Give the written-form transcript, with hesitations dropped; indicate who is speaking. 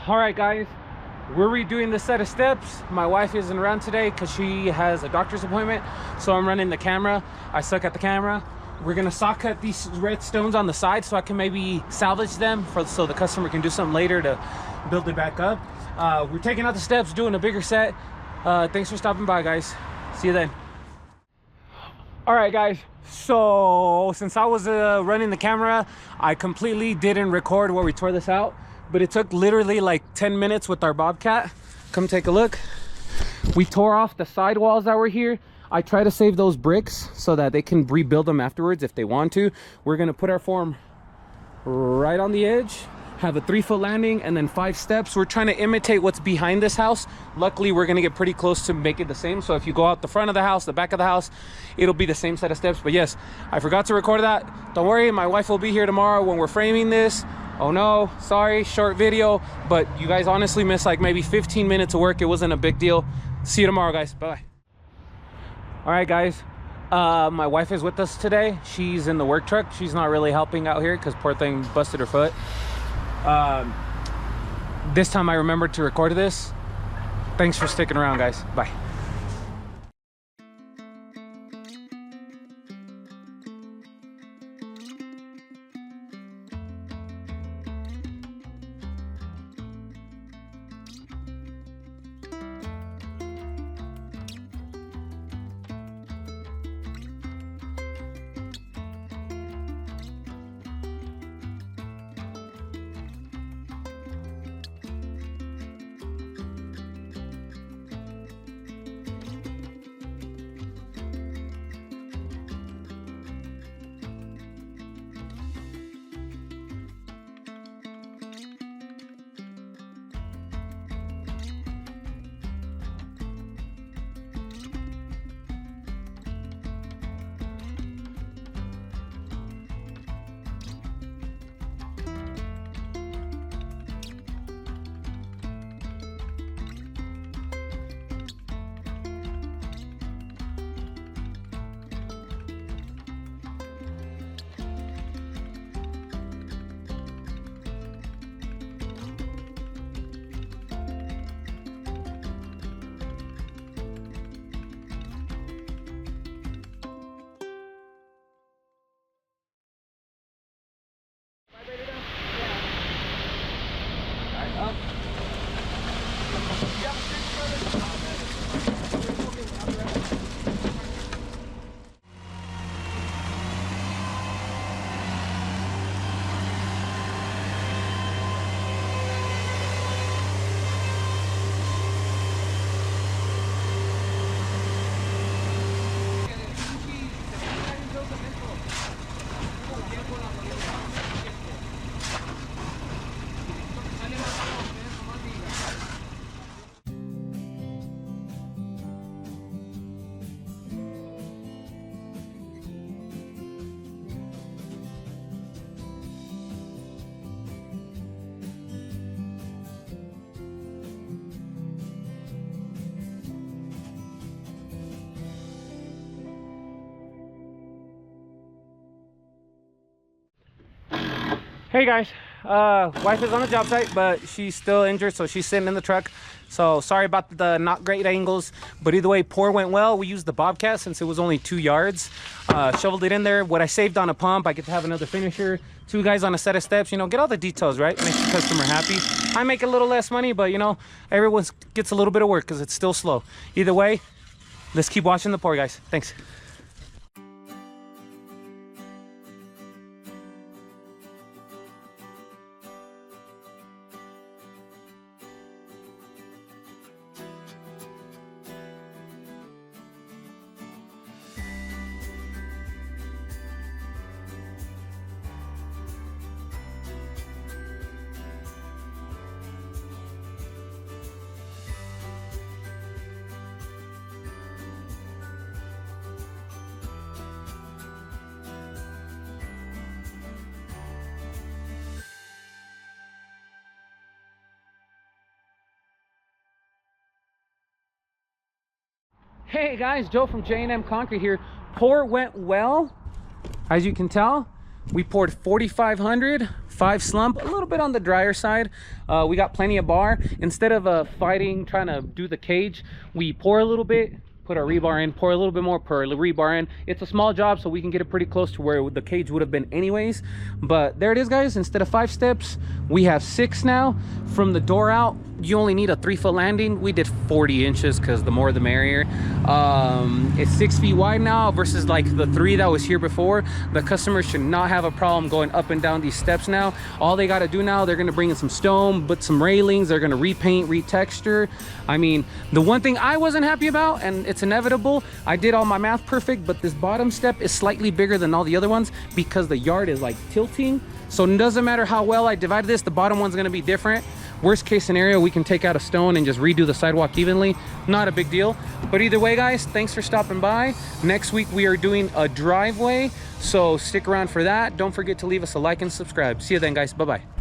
Speaker 1: All right, guys, we're redoing the set of steps. My wife isn't around today because she has a doctor's appointment, so I'm running the camera. I suck at the camera. We're gonna saw cut these red stones on the side so I can maybe salvage them so the customer can do something later to build it back up. We're taking out the steps, doing a bigger set. Thanks for stopping by, guys. See you then. All right, guys, so since I was running the camera, I completely didn't record where we tore this out, but it took literally like 10 minutes with our Bobcat. Come take a look. We tore off the side walls that were here. I try to save those bricks so that they can rebuild them afterwards if they want to. We're gonna put our form right on the edge, have a 3-foot landing, and then 5 steps. We're trying to imitate what's behind this house. Luckily, we're gonna get pretty close to make it the same. So if you go out the front of the house, the back of the house, it'll be the same set of steps. But yes, I forgot to record that. Don't worry, my wife will be here tomorrow when we're framing this. Oh no, sorry, short video, but you guys honestly missed like maybe 15 minutes of work. It wasn't a big deal. See you tomorrow, guys. Bye-bye. All right, guys, my wife is with us today. She's in the work truck. She's not really helping out here because poor thing busted her foot. This time I remembered to record this. Thanks for sticking around, guys. Bye. Hey guys, wife is on the job site, but she's still injured, so she's sitting in the truck. So sorry about the not great angles, but either way, pour went well. We used the Bobcat since it was only 2 yards. Shoveled it in there. What I saved on a pump, I get to have another finisher. 2 guys on a set of steps, you know, get all the details, right? Makes the customer happy. I make a little less money, but you know, everyone gets a little bit of work because it's still slow. Either way, let's keep watching the pour, guys. Thanks. Hey guys, Joe from J&M Concrete here. Pour went well. As you can tell, we poured 4,500 5 slump, a little bit on the drier side. We got plenty of bar. Instead of fighting, trying to do the cage, we pour a little bit, put our rebar in, pour a little bit more, pour rebar in. It's a small job, so we can get it pretty close to where the cage would have been anyways. But there it is, guys. Instead of 5 steps, we have 6 now. From the door out, you only need a 3-foot landing. We did 40 inches because the more the merrier. It's 6 feet wide now versus like the 3 that was here before. The customer should not have a problem going up and down these steps now. All they got to do now, they're going to bring in some stone, put some railings, they're going to repaint, retexture. I mean, the one thing I wasn't happy about, and it's inevitable, I did all my math perfect, but this bottom step is slightly bigger than all the other ones because the yard is like tilting. So it doesn't matter how well I divided this, the bottom one's going to be different. Worst case scenario, we can take out a stone and just redo the sidewalk evenly. Not a big deal. But either way, guys, thanks for stopping by. Next week we are doing a driveway, so stick around for that. Don't forget to leave us a like and subscribe. See you then, guys. Bye bye.